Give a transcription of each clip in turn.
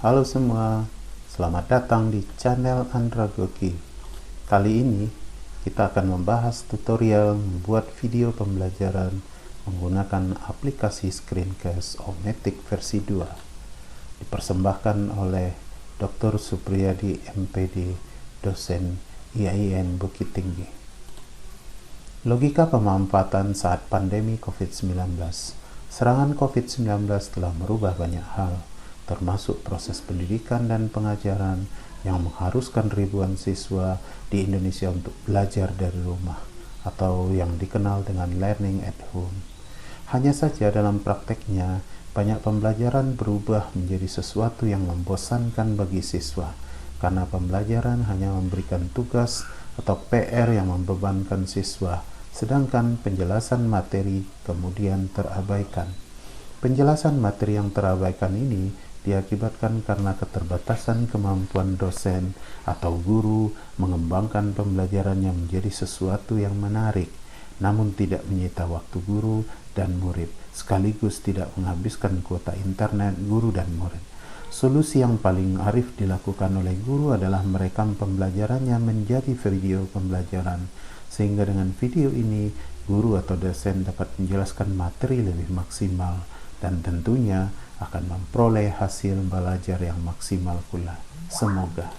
Halo semua, selamat datang di channel Andragogi. Kali ini kita akan membahas tutorial membuat video pembelajaran menggunakan aplikasi Screencast O-Matic versi 2. Dipersembahkan oleh Dr. Supriyadi MPD, dosen IAIN Bukit Tinggi. Logika pemanfaatan saat pandemi COVID-19. Serangan COVID-19 telah merubah banyak hal, termasuk proses pendidikan dan pengajaran yang mengharuskan ribuan siswa di Indonesia untuk belajar dari rumah atau yang dikenal dengan learning at home. Hanya saja dalam prakteknya, banyak pembelajaran berubah menjadi sesuatu yang membosankan bagi siswa karena pembelajaran hanya memberikan tugas atau PR yang membebankan siswa, sedangkan penjelasan materi kemudian terabaikan. Penjelasan materi yang terabaikan ini diakibatkan karena keterbatasan kemampuan dosen atau guru mengembangkan pembelajarannya menjadi sesuatu yang menarik, namun tidak menyita waktu guru dan murid, sekaligus tidak menghabiskan kuota internet guru dan murid. Solusi yang paling arif dilakukan oleh guru adalah merekam pembelajarannya menjadi video pembelajaran, sehingga dengan video ini guru atau dosen dapat menjelaskan materi lebih maksimal dan tentunya akan memperoleh hasil belajar yang maksimal pula. Semoga.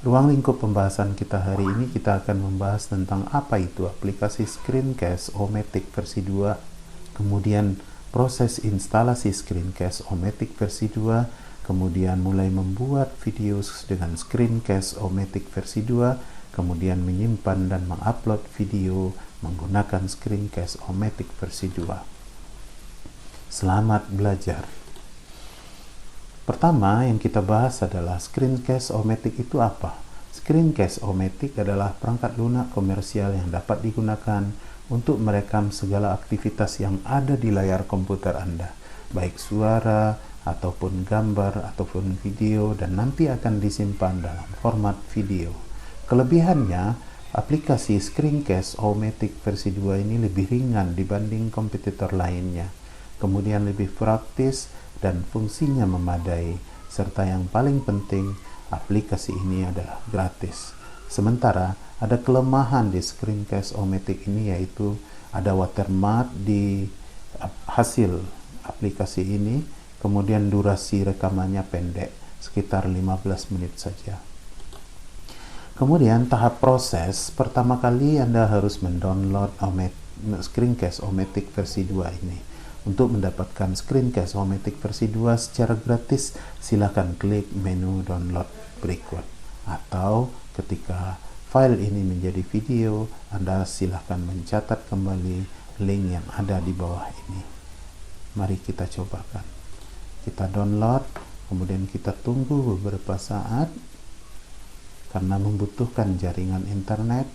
Ruang lingkup pembahasan kita hari ini kita akan membahas tentang apa itu aplikasi Screencast O-Matic versi 2, kemudian proses instalasi Screencast O-Matic versi 2, kemudian mulai membuat video dengan Screencast O-Matic versi 2, kemudian menyimpan dan mengupload video menggunakan Screencast O-Matic versi 2. Selamat belajar. Pertama yang kita bahas adalah Screencast O-Matic itu apa? Screencast O-Matic adalah perangkat lunak komersial yang dapat digunakan untuk merekam segala aktivitas yang ada di layar komputer Anda, baik suara, ataupun gambar, ataupun video, dan nanti akan disimpan dalam format video. Kelebihannya, aplikasi Screencast O-Matic versi 2 ini lebih ringan dibanding kompetitor lainnya, kemudian lebih praktis dan fungsinya memadai, serta yang paling penting, aplikasi ini adalah gratis. Sementara ada kelemahan di Screencast O-Matic ini, yaitu ada watermark di hasil aplikasi ini, kemudian durasi rekamannya pendek, sekitar 15 menit saja. Kemudian tahap proses, pertama kali Anda harus mendownload Screencast O-Matic versi 2 ini. Untuk mendapatkan Screencast O-Matic versi 2 secara gratis, silakan klik menu download berikut. Atau ketika file ini menjadi video, Anda silakan mencatat kembali link yang ada di bawah ini. Mari kita cobakan. Kita download, kemudian kita tunggu beberapa saat karena membutuhkan jaringan internet,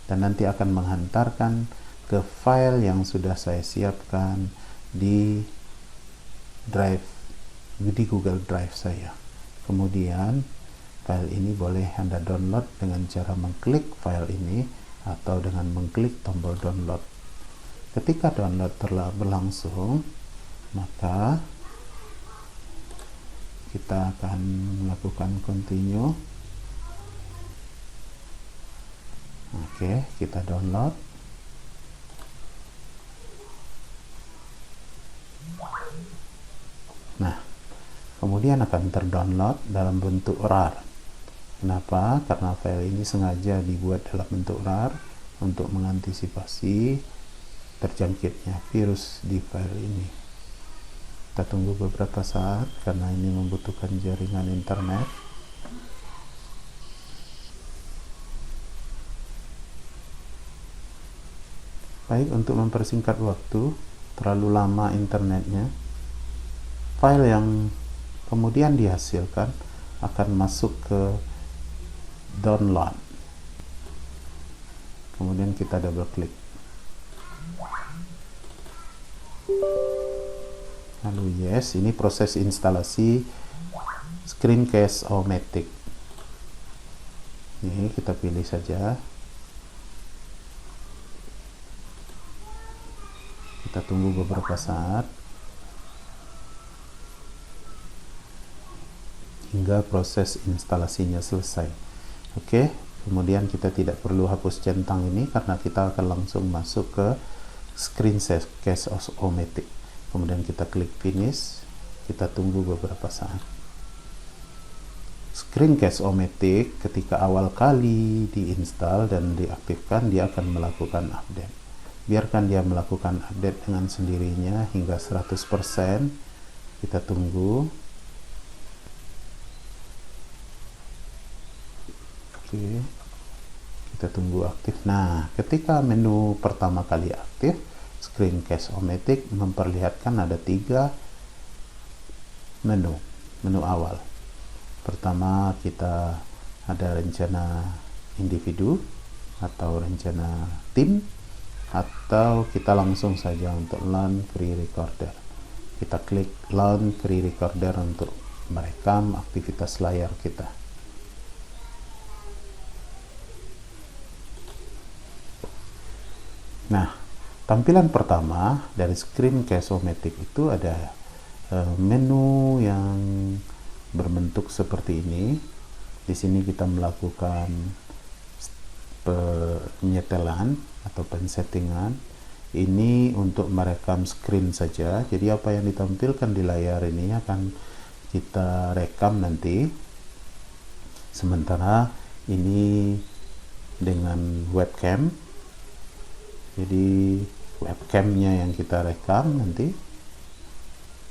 dan nanti akan menghantarkan ke file yang sudah saya siapkan di Google Drive saya. Kemudian file ini boleh Anda download dengan cara mengklik file ini atau dengan mengklik tombol download. Ketika download telah berlangsung, maka kita akan melakukan continue. Oke, kita download. Nah, kemudian akan terdownload dalam bentuk RAR. Kenapa? Karena file ini sengaja dibuat dalam bentuk RAR untuk mengantisipasi terjangkitnya virus di file ini. Kita tunggu beberapa saat karena ini membutuhkan jaringan internet. Baik, untuk mempersingkat waktu, terlalu lama internetnya, file yang kemudian dihasilkan akan masuk ke download. Kemudian kita double klik. Lalu yes, ini proses instalasi Screencast O-Matic. Ini kita pilih saja. Kita tunggu beberapa saat. hingga proses instalasinya selesai. Oke, kemudian kita tidak perlu hapus centang ini karena kita akan langsung masuk ke screen case O-matic. Kemudian kita klik finish, kita tunggu beberapa saat. Screen case O-matic ketika awal kali diinstal dan diaktifkan, dia akan melakukan update. Biarkan dia melakukan update dengan sendirinya hingga 100%. Kita tunggu. Oke, kita tunggu aktif. Nah, ketika menu pertama kali aktif, screen case O-matic memperlihatkan ada 3 menu awal. Pertama, kita ada rencana individu atau rencana tim, atau kita langsung saja untuk Launch Free Recorder. Kita klik Launch Free Recorder untuk merekam aktivitas layar kita. Nah, tampilan pertama dari screen case O-matic itu ada menu yang berbentuk seperti ini. Di sini kita melakukan penyetelan atau pensettingan. Ini untuk merekam screen saja. Jadi apa yang ditampilkan di layar ini akan kita rekam nanti. Sementara ini dengan webcam. Jadi webcamnya yang kita rekam nanti,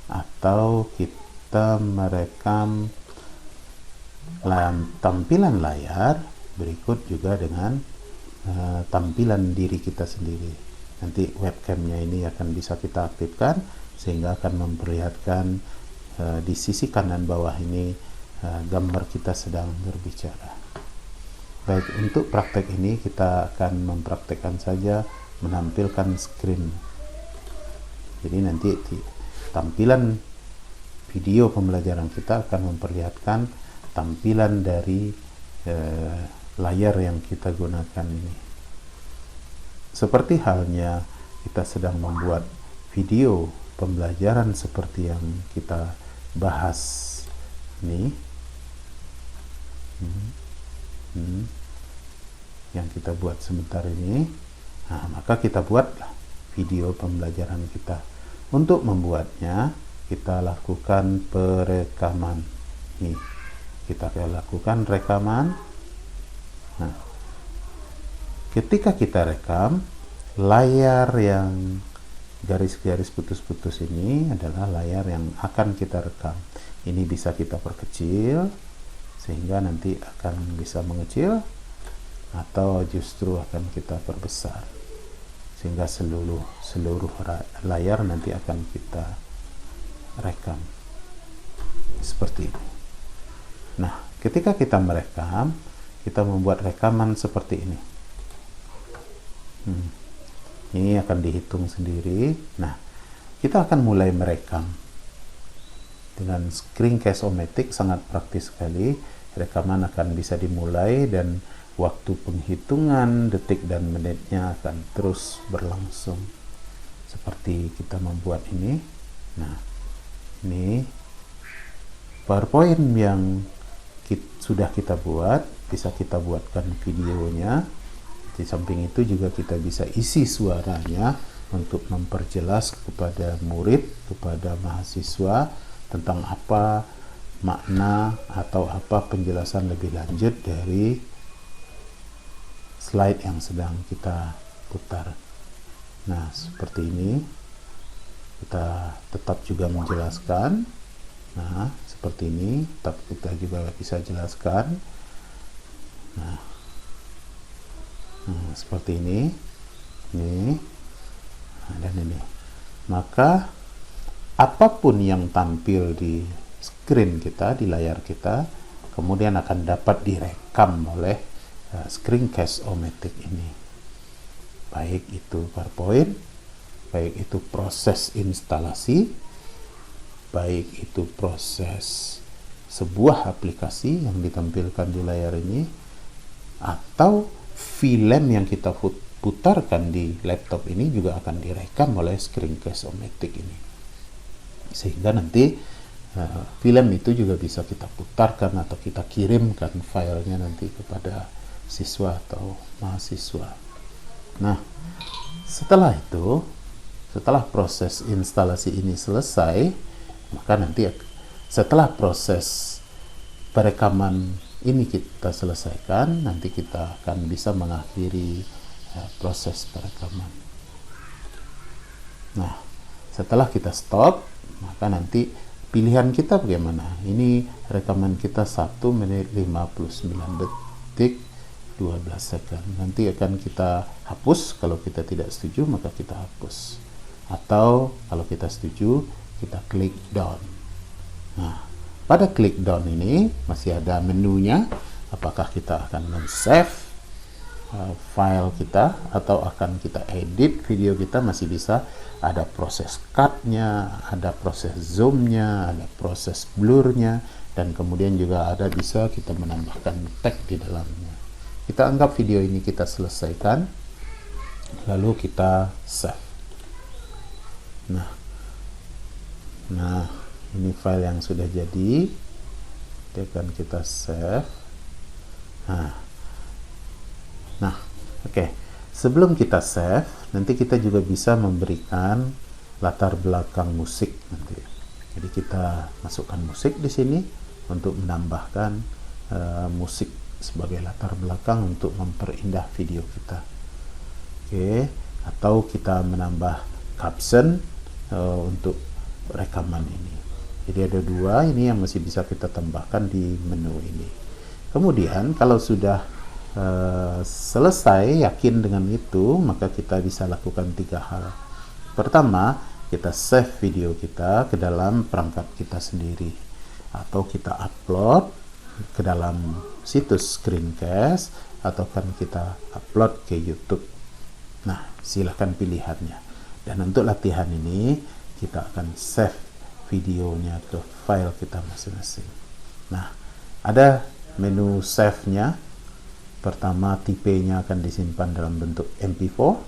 atau kita merekam tampilan layar berikut juga dengan tampilan diri kita sendiri. Nanti webcamnya ini akan bisa kita aktifkan sehingga akan memperlihatkan di sisi kanan bawah ini gambar kita sedang berbicara. Baik, untuk praktek ini kita akan mempraktekkan saja menampilkan screen. Jadi nanti tampilan video pembelajaran kita akan memperlihatkan tampilan dari layar yang kita gunakan ini. Seperti halnya kita sedang membuat video pembelajaran seperti yang kita bahas ini, yang kita buat sebentar ini. Nah, maka kita buatlah video pembelajaran kita. Untuk membuatnya, kita lakukan perekaman. Nih, kita lakukan rekaman. Nah, ketika kita rekam, layar yang garis-garis putus-putus ini adalah layar yang akan kita rekam. Ini bisa kita perkecil sehingga nanti akan bisa mengecil, atau justru akan kita perbesar sehingga seluruh layar nanti akan kita rekam seperti ini. Nah, ketika kita merekam, kita membuat rekaman seperti ini. Ini akan dihitung sendiri. Nah, kita akan mulai merekam dengan screen case O-matic. Sangat praktis sekali. Rekaman akan bisa dimulai dan waktu penghitungan detik dan menitnya akan terus berlangsung seperti kita membuat ini. Nah, ini PowerPoint yang sudah kita buat, bisa kita buatkan videonya. Di samping itu juga kita bisa isi suaranya untuk memperjelas kepada murid, kepada mahasiswa tentang apa makna atau apa penjelasan lebih lanjut dari slide yang sedang kita putar. Nah, seperti ini kita tetap juga menjelaskan. Nah, seperti ini tetap kita juga bisa jelaskan. Nah, seperti ini, dan ini. Maka apapun yang tampil di screen kita, di layar kita, kemudian akan dapat direkam oleh screen case O-matic ini. Baik itu PowerPoint, baik itu proses instalasi, baik itu proses sebuah aplikasi yang ditampilkan di layar ini, atau film yang kita putarkan di laptop ini juga akan direkam oleh screen case O-matic ini. Sehingga nanti film itu juga bisa kita putarkan atau kita kirimkan filenya nanti kepada siswa atau mahasiswa. Nah, setelah itu, setelah proses instalasi ini selesai, maka nanti setelah proses perekaman ini kita selesaikan, nanti kita akan bisa mengakhiri proses perekaman. Nah, setelah kita stop, maka nanti pilihan kita bagaimana. Ini rekaman kita 1 menit 59 detik 12 second. Nanti akan kita hapus. Kalau kita tidak setuju, maka kita hapus. Atau kalau kita setuju, kita klik down. Nah, pada klik down ini masih ada menunya. Apakah kita akan men-save file kita atau akan kita edit video kita, masih bisa. Ada proses cut-nya, ada proses zoom-nya, ada proses blur-nya, dan kemudian juga ada bisa kita menambahkan tag di dalamnya. Kita anggap video ini kita selesaikan, lalu kita save. Nah, ini file yang sudah jadi, akan kita save. Nah, oke. Sebelum kita save, nanti kita juga bisa memberikan latar belakang musik nanti. Jadi kita masukkan musik di sini untuk menambahkan musik sebagai latar belakang untuk memperindah video kita. Oke, atau kita menambah caption untuk rekaman ini. Jadi ada dua ini yang masih bisa kita tambahkan di menu ini. Kemudian kalau sudah selesai, yakin dengan itu, maka kita bisa lakukan 3 hal. Pertama, kita save video kita ke dalam perangkat kita sendiri, atau kita upload ke dalam situs screencast, atau kan kita upload ke YouTube. Nah, silahkan pilihannya. Dan untuk latihan ini kita akan save videonya ke file kita masing-masing. Nah, ada menu save-nya. Pertama, tipenya akan disimpan dalam bentuk MP4.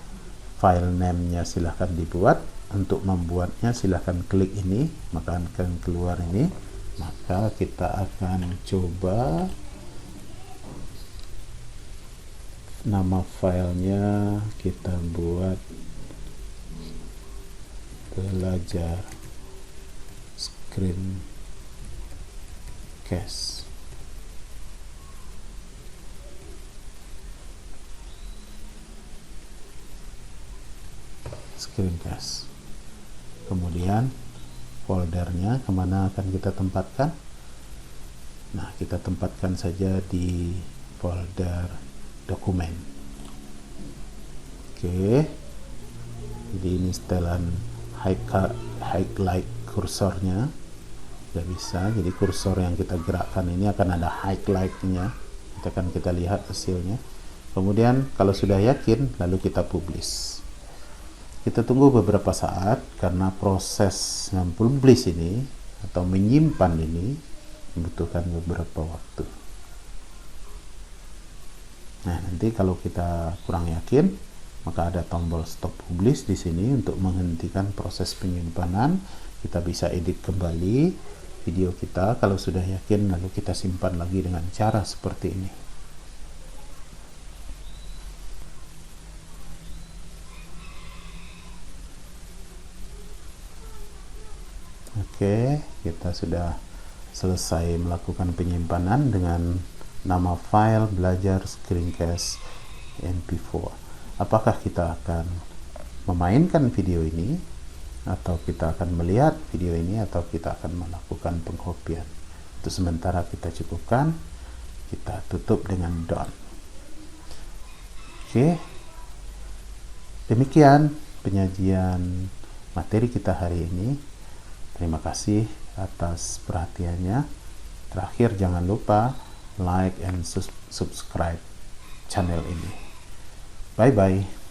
File name-nya silahkan dibuat. Untuk membuatnya silahkan klik ini, maka akan keluar ini. Maka kita akan coba nama filenya kita buat belajar screencast. Screencast. Kemudian foldernya kemana akan kita tempatkan? Nah, kita tempatkan saja di folder dokumen. Oke. Jadi ini setelan highlight kursornya sudah bisa. Jadi kursor yang kita gerakkan ini akan ada highlightnya. Kita lihat hasilnya. Kemudian kalau sudah yakin, lalu kita publish. Kita tunggu beberapa saat karena proses mempublish ini atau menyimpan ini membutuhkan beberapa waktu. Nah, nanti kalau kita kurang yakin, maka ada tombol stop publish di sini untuk menghentikan proses penyimpanan. Kita bisa edit kembali video kita. Kalau sudah yakin, lalu kita simpan lagi dengan cara seperti ini. Oke, kita sudah selesai melakukan penyimpanan dengan nama file belajar screencast MP4. Apakah kita akan memainkan video ini, atau kita akan melihat video ini, atau kita akan melakukan pengkopian? Untuk sementara kita cukupkan, kita tutup dengan done. Oke, demikian penyajian materi kita hari ini. Terima kasih atas perhatiannya. Terakhir, jangan lupa like and subscribe channel ini. Bye bye.